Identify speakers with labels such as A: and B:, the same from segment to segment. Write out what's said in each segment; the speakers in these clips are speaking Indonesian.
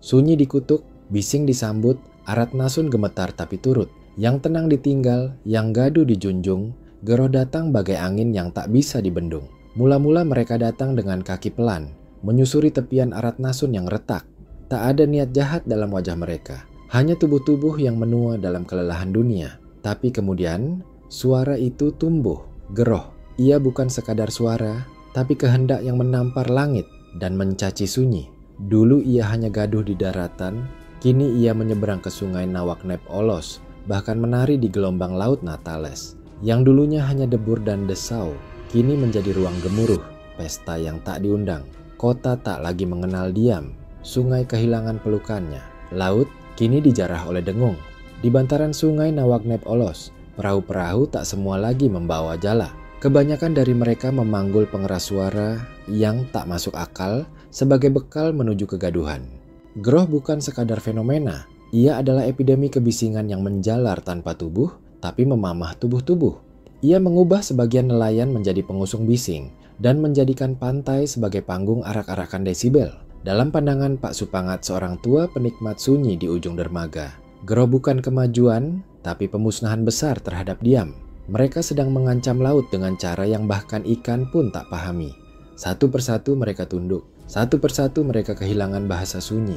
A: Sunyi dikutuk, bising disambut, Aratnasun gemetar tapi turut. Yang tenang ditinggal, yang gaduh dijunjung, Geroh datang bagai angin yang tak bisa dibendung. Mula-mula mereka datang dengan kaki pelan, menyusuri tepian Aratnasun yang retak. Tak ada niat jahat dalam wajah mereka, hanya tubuh-tubuh yang menua dalam kelelahan dunia. Tapi kemudian, suara itu tumbuh. Geroh, ia bukan sekadar suara, tapi kehendak yang menampar langit dan mencaci sunyi. Dulu ia hanya gaduh di daratan, kini ia menyeberang ke sungai Nawak Nep Olos, bahkan menari di gelombang laut Natales. Yang dulunya hanya debur dan desau, kini menjadi ruang gemuruh, pesta yang tak diundang. Kota tak lagi mengenal diam, sungai kehilangan pelukannya. Laut kini dijarah oleh dengung. Di bantaran sungai Nawak Nep Olos, perahu-perahu tak semua lagi membawa jala. Kebanyakan dari mereka memanggul pengeras suara yang tak masuk akal sebagai bekal menuju kegaduhan. Geroh bukan sekadar fenomena, ia adalah epidemi kebisingan yang menjalar tanpa tubuh, tapi memamah tubuh-tubuh. Ia mengubah sebagian nelayan menjadi pengusung bising dan menjadikan pantai sebagai panggung arak-arakan desibel. Dalam pandangan Pak Supangat, seorang tua penikmat sunyi di ujung dermaga, Geroh bukan kemajuan, tapi pemusnahan besar terhadap diam. Mereka sedang mengancam laut dengan cara yang bahkan ikan pun tak pahami. Satu persatu mereka tunduk, satu persatu mereka kehilangan bahasa sunyi.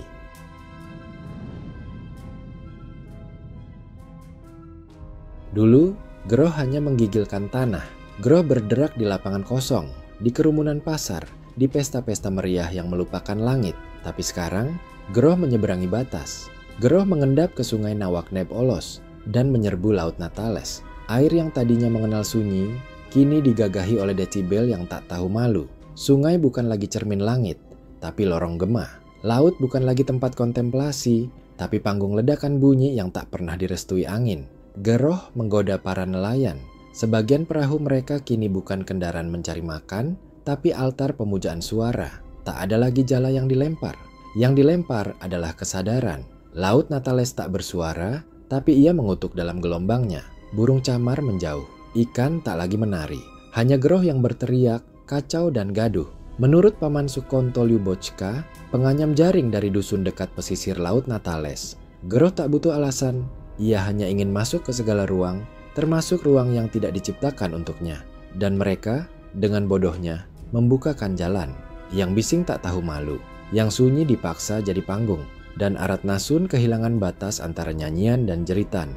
A: Dulu, Geroh hanya menggigilkan tanah. Geroh berderak di lapangan kosong, di kerumunan pasar, di pesta-pesta meriah yang melupakan langit. Tapi sekarang, Geroh menyeberangi batas. Geroh mengendap ke sungai Nawak Nep Olos dan menyerbu laut Natales. Air yang tadinya mengenal sunyi, kini digagahi oleh desibel yang tak tahu malu. Sungai bukan lagi cermin langit, tapi lorong gema. Laut bukan lagi tempat kontemplasi, tapi panggung ledakan bunyi yang tak pernah direstui angin. Geroh menggoda para nelayan. Sebagian perahu mereka kini bukan kendaraan mencari makan, tapi altar pemujaan suara. Tak ada lagi jala yang dilempar. Yang dilempar adalah kesadaran. Laut Natales tak bersuara, tapi ia mengutuk dalam gelombangnya. Burung camar menjauh, ikan tak lagi menari. Hanya Geroh yang berteriak, kacau dan gaduh. Menurut Paman Sukonto Lyubocka, penganyam jaring dari dusun dekat pesisir laut Natales, Geroh tak butuh alasan. Ia hanya ingin masuk ke segala ruang, termasuk ruang yang tidak diciptakan untuknya. Dan mereka, dengan bodohnya, membukakan jalan. Yang bising tak tahu malu, yang sunyi dipaksa jadi panggung. Dan Aratnasun kehilangan batas antara nyanyian dan jeritan.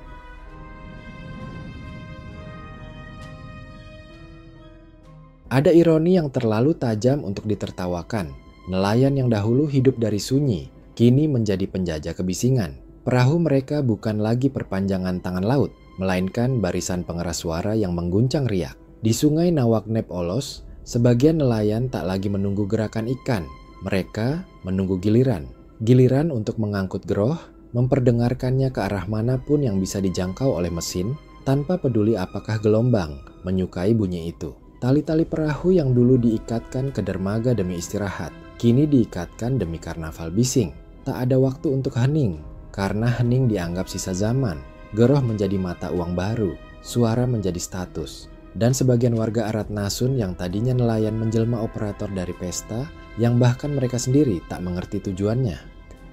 A: Ada ironi yang terlalu tajam untuk ditertawakan. Nelayan yang dahulu hidup dari sunyi, kini menjadi penjajah kebisingan. Perahu mereka bukan lagi perpanjangan tangan laut, melainkan barisan pengeras suara yang mengguncang riak. Di sungai Nawak Nep Olos, sebagian nelayan tak lagi menunggu gerakan ikan. Mereka menunggu giliran. Giliran untuk mengangkut Geroh, memperdengarkannya ke arah manapun yang bisa dijangkau oleh mesin, tanpa peduli apakah gelombang menyukai bunyi itu. Tali-tali perahu yang dulu diikatkan ke dermaga demi istirahat, kini diikatkan demi karnaval bising. Tak ada waktu untuk hening, karena hening dianggap sisa zaman. Geroh menjadi mata uang baru, suara menjadi status. Dan sebagian warga Aratnasun yang tadinya nelayan menjelma operator dari pesta, yang bahkan mereka sendiri tak mengerti tujuannya.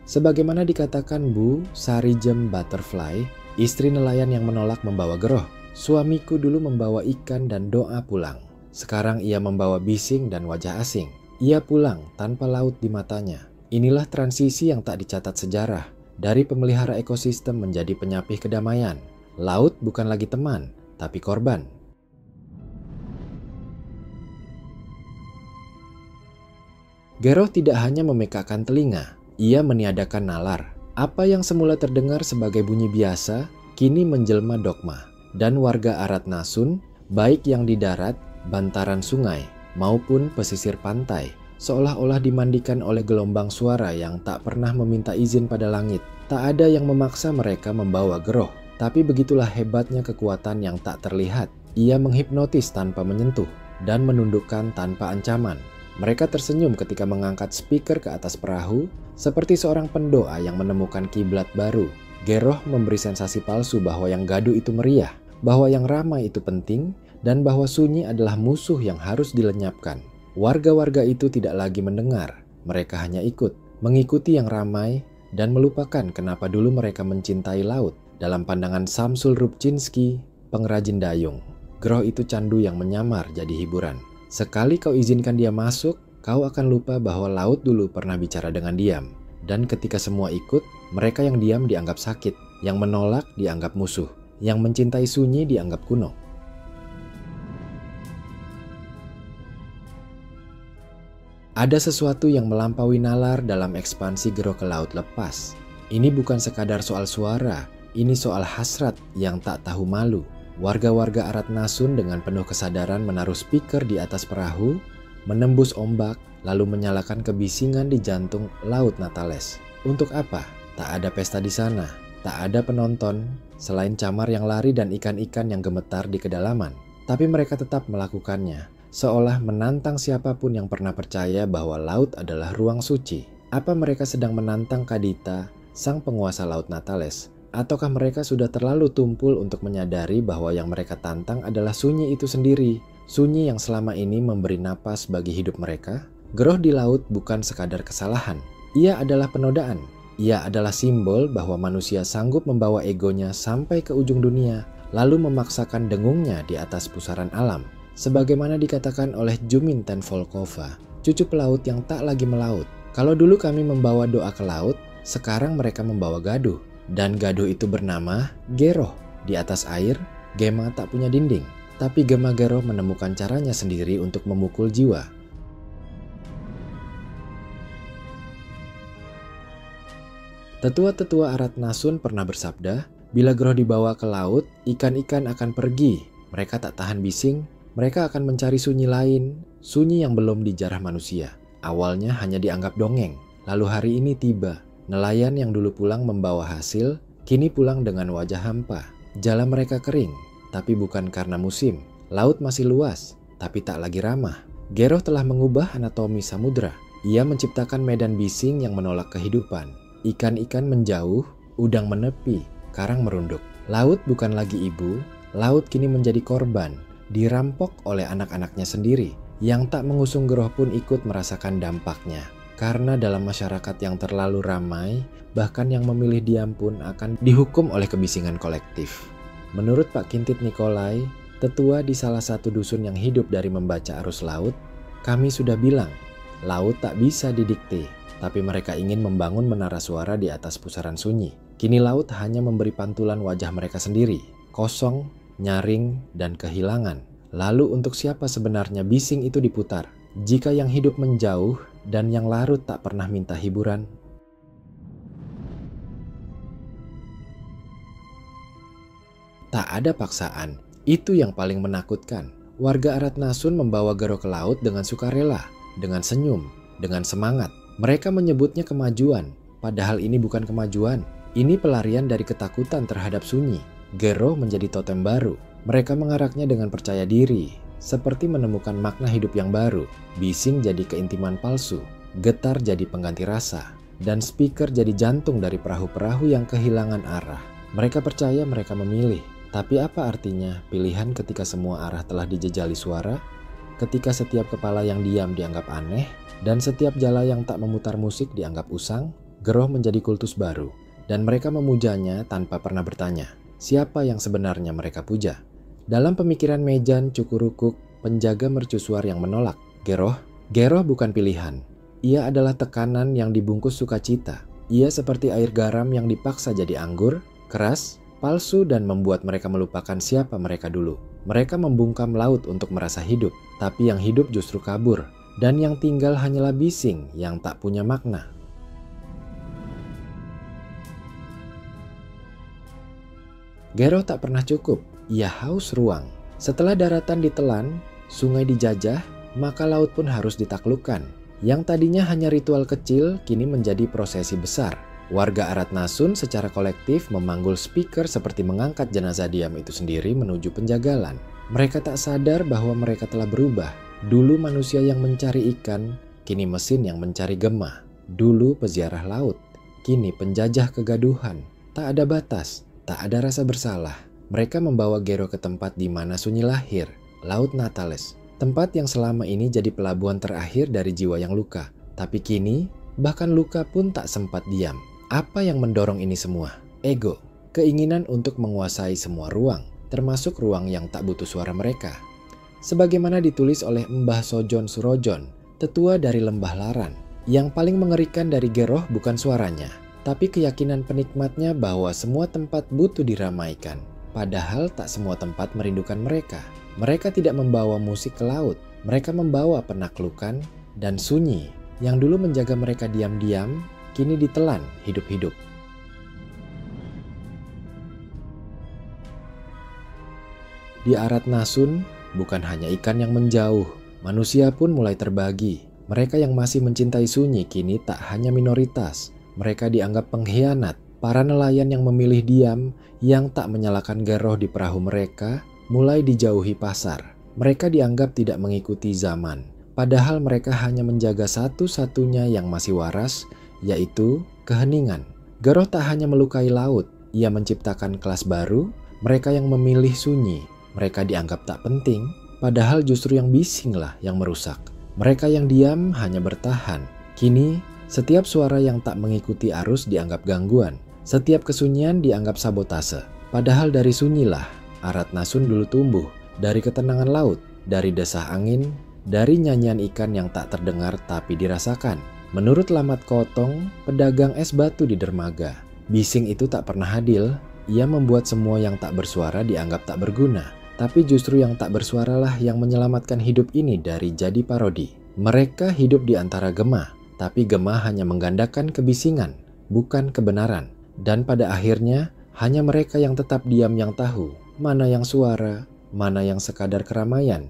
A: Sebagaimana dikatakan Bu Sarijem Butterfly, istri nelayan yang menolak membawa Geroh. Suamiku dulu membawa ikan dan doa pulang. Sekarang ia membawa bising dan wajah asing. Ia pulang tanpa laut di matanya. Inilah transisi yang tak dicatat sejarah. Dari pemelihara ekosistem menjadi penyapih kedamaian. Laut bukan lagi teman, tapi korban. Geroh tidak hanya memekakan telinga, ia meniadakan nalar. Apa yang semula terdengar sebagai bunyi biasa, kini menjelma dogma. Dan warga Aratnasun, baik yang di darat, bantaran sungai, maupun pesisir pantai, seolah-olah dimandikan oleh gelombang suara yang tak pernah meminta izin pada langit. Tak ada yang memaksa mereka membawa Geroh, tapi begitulah hebatnya kekuatan yang tak terlihat. Ia menghipnotis tanpa menyentuh, dan menundukkan tanpa ancaman. Mereka tersenyum ketika mengangkat speaker ke atas perahu, seperti seorang pendoa yang menemukan kiblat baru. Geroh memberi sensasi palsu bahwa yang gaduh itu meriah, bahwa yang ramai itu penting, dan bahwa sunyi adalah musuh yang harus dilenyapkan. Warga-warga itu tidak lagi mendengar, mereka hanya ikut, mengikuti yang ramai, dan melupakan kenapa dulu mereka mencintai laut. Dalam pandangan Samsul Rubczynski, pengrajin dayung, Groh itu candu yang menyamar jadi hiburan. Sekali kau izinkan dia masuk, kau akan lupa bahwa laut dulu pernah bicara dengan diam. Dan ketika semua ikut, mereka yang diam dianggap sakit, yang menolak dianggap musuh, yang mencintai sunyi dianggap kuno. Ada sesuatu yang melampaui nalar dalam ekspansi Groh ke laut lepas. Ini bukan sekadar soal suara, ini soal hasrat yang tak tahu malu. Warga-warga Arat Nasun dengan penuh kesadaran menaruh speaker di atas perahu, menembus ombak, lalu menyalakan kebisingan di jantung Laut Natales. Untuk apa? Tak ada pesta di sana, tak ada penonton, selain camar yang lari dan ikan-ikan yang gemetar di kedalaman. Tapi mereka tetap melakukannya, seolah menantang siapapun yang pernah percaya bahwa laut adalah ruang suci. Apa mereka sedang menantang Kadita, sang penguasa Laut Natales? Ataukah mereka sudah terlalu tumpul untuk menyadari bahwa yang mereka tantang adalah sunyi itu sendiri? Sunyi yang selama ini memberi napas bagi hidup mereka? Groh di laut bukan sekadar kesalahan. Ia adalah penodaan. Ia adalah simbol bahwa manusia sanggup membawa egonya sampai ke ujung dunia, lalu memaksakan dengungnya di atas pusaran alam. Sebagaimana dikatakan oleh Juminten Volkova, cucu pelaut yang tak lagi melaut. Kalau dulu kami membawa doa ke laut, sekarang mereka membawa gaduh. Dan gaduh itu bernama Geroh. Di atas air, Gema tak punya dinding. Tapi Gema Geroh menemukan caranya sendiri untuk memukul jiwa. Tetua-tetua Arat Nasun pernah bersabda, bila Groh dibawa ke laut, ikan-ikan akan pergi. Mereka tak tahan bising, mereka akan mencari sunyi lain, sunyi yang belum dijarah manusia. Awalnya hanya dianggap dongeng, lalu hari ini tiba. Nelayan yang dulu pulang membawa hasil, kini pulang dengan wajah hampa. Jala mereka kering, tapi bukan karena musim. Laut masih luas, tapi tak lagi ramah. Geroh telah mengubah anatomi samudra. Ia menciptakan medan bising yang menolak kehidupan. Ikan-ikan menjauh, udang menepi, karang merunduk. Laut bukan lagi ibu, laut kini menjadi korban, dirampok oleh anak-anaknya sendiri. Yang tak mengusung Groh pun ikut merasakan dampaknya. Karena dalam masyarakat yang terlalu ramai, bahkan yang memilih diam pun akan dihukum oleh kebisingan kolektif. Menurut Pak Kintit Nikolai, tetua di salah satu dusun yang hidup dari membaca arus laut, kami sudah bilang, laut tak bisa didikte, tapi mereka ingin membangun menara suara di atas pusaran sunyi. Kini laut hanya memberi pantulan wajah mereka sendiri, kosong, nyaring, dan kehilangan. Lalu untuk siapa sebenarnya bising itu diputar? Jika yang hidup menjauh dan yang larut tak pernah minta hiburan. Tak ada paksaan, itu yang paling menakutkan. Warga Arat Nasun membawa Geroh ke laut dengan sukarela, dengan senyum, dengan semangat. Mereka menyebutnya kemajuan, padahal ini bukan kemajuan. Ini pelarian dari ketakutan terhadap sunyi. Geroh menjadi totem baru. Mereka mengaraknya dengan percaya diri, seperti menemukan makna hidup yang baru. Bising jadi keintiman palsu, getar jadi pengganti rasa, dan speaker jadi jantung dari perahu-perahu yang kehilangan arah. Mereka percaya mereka memilih, tapi apa artinya pilihan ketika semua arah telah dijejali suara? Ketika setiap kepala yang diam dianggap aneh, dan setiap jala yang tak memutar musik dianggap usang? Geroh menjadi kultus baru, dan mereka memujanya tanpa pernah bertanya, siapa yang sebenarnya mereka puja? Dalam pemikiran Mejan Cukurukuk, penjaga mercusuar yang menolak, Geroh bukan pilihan. Ia adalah tekanan yang dibungkus sukacita. Ia seperti air garam yang dipaksa jadi anggur, keras, palsu, dan membuat mereka melupakan siapa mereka dulu. Mereka membungkam laut untuk merasa hidup, tapi yang hidup justru kabur, dan yang tinggal hanyalah bising yang tak punya makna. Geroh tak pernah cukup. Ia haus ruang. Setelah daratan ditelan, sungai dijajah, maka laut pun harus ditaklukkan. Yang tadinya hanya ritual kecil, kini menjadi prosesi besar. Warga Arat Nasun secara kolektif memanggul speaker seperti mengangkat jenazah diam itu sendiri menuju penjagalan. Mereka tak sadar bahwa mereka telah berubah. Dulu manusia yang mencari ikan, kini mesin yang mencari gema. Dulu peziarah laut, kini penjajah kegaduhan. Tak ada batas, tak ada rasa bersalah. Mereka membawa Geroh ke tempat di mana sunyi lahir, Laut Natales. Tempat yang selama ini jadi pelabuhan terakhir dari jiwa yang luka. Tapi kini, bahkan luka pun tak sempat diam. Apa yang mendorong ini semua? Ego, keinginan untuk menguasai semua ruang, termasuk ruang yang tak butuh suara mereka. Sebagaimana ditulis oleh Mbah Sojon Surojon, tetua dari Lembah Laran, yang paling mengerikan dari Geroh bukan suaranya, tapi keyakinan penikmatnya bahwa semua tempat butuh diramaikan. Padahal tak semua tempat merindukan mereka. Mereka tidak membawa musik ke laut, mereka membawa penaklukan dan sunyi yang dulu menjaga mereka diam-diam, kini ditelan hidup-hidup. Di Arat Nasun, bukan hanya ikan yang menjauh, manusia pun mulai terbagi. Mereka yang masih mencintai sunyi kini tak hanya minoritas. Mereka dianggap pengkhianat. Para nelayan yang memilih diam, yang tak menyalakan Geroh di perahu mereka, mulai dijauhi pasar. Mereka dianggap tidak mengikuti zaman. Padahal mereka hanya menjaga satu-satunya yang masih waras, yaitu keheningan. Geroh tak hanya melukai laut, ia menciptakan kelas baru, mereka yang memilih sunyi. Mereka dianggap tak penting, padahal justru yang bisinglah yang merusak. Mereka yang diam hanya bertahan. Kini, setiap suara yang tak mengikuti arus dianggap gangguan. Setiap kesunyian dianggap sabotase. Padahal dari sunyilah Arat Nasun dulu tumbuh. Dari ketenangan laut, dari desah angin, dari nyanyian ikan yang tak terdengar tapi dirasakan. Menurut Lamat Kotong, pedagang es batu di dermaga, bising itu tak pernah adil. Ia membuat semua yang tak bersuara dianggap tak berguna. Tapi justru yang tak bersuaralah yang menyelamatkan hidup ini dari jadi parodi. Mereka hidup di antara gema, tapi gema hanya menggandakan kebisingan, bukan kebenaran. Dan pada akhirnya, hanya mereka yang tetap diam yang tahu mana yang suara, mana yang sekadar keramaian.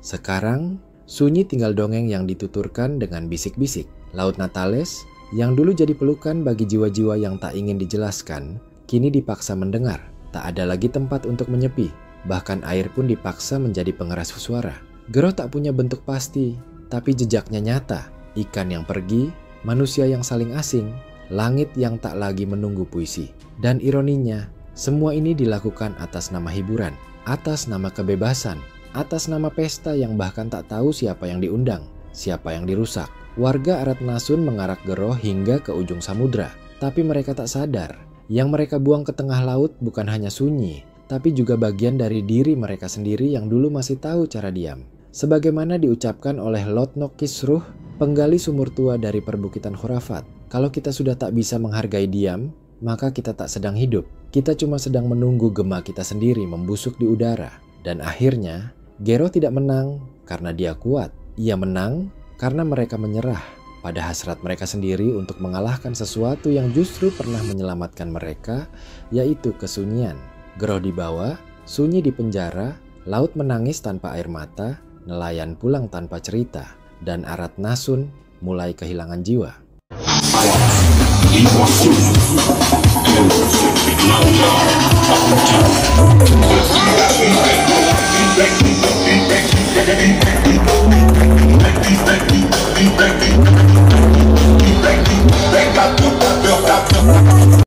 A: Sekarang, sunyi tinggal dongeng yang dituturkan dengan bisik-bisik. Laut Natales, yang dulu jadi pelukan bagi jiwa-jiwa yang tak ingin dijelaskan, kini dipaksa mendengar. Tak ada lagi tempat untuk menyepi, bahkan air pun dipaksa menjadi pengeras suara. Geroh tak punya bentuk pasti, tapi jejaknya nyata. Ikan yang pergi, manusia yang saling asing, langit yang tak lagi menunggu puisi. Dan ironinya, semua ini dilakukan atas nama hiburan, atas nama kebebasan, atas nama pesta yang bahkan tak tahu siapa yang diundang, siapa yang dirusak. Warga Arat Nasun mengarak Geroh hingga ke ujung samudra, tapi mereka tak sadar. Yang mereka buang ke tengah laut bukan hanya sunyi, tapi juga bagian dari diri mereka sendiri yang dulu masih tahu cara diam. Sebagaimana diucapkan oleh Lotno Kisruh, penggali sumur tua dari perbukitan khurafat. Kalau kita sudah tak bisa menghargai diam, maka kita tak sedang hidup. Kita cuma sedang menunggu gema kita sendiri membusuk di udara. Dan akhirnya, Geroh tidak menang karena dia kuat. Ia menang karena mereka menyerah pada hasrat mereka sendiri untuk mengalahkan sesuatu yang justru pernah menyelamatkan mereka, yaitu kesunyian. Geroh dibawa, sunyi di penjara, laut menangis tanpa air mata, nelayan pulang tanpa cerita, dan Arat Nasun mulai kehilangan jiwa.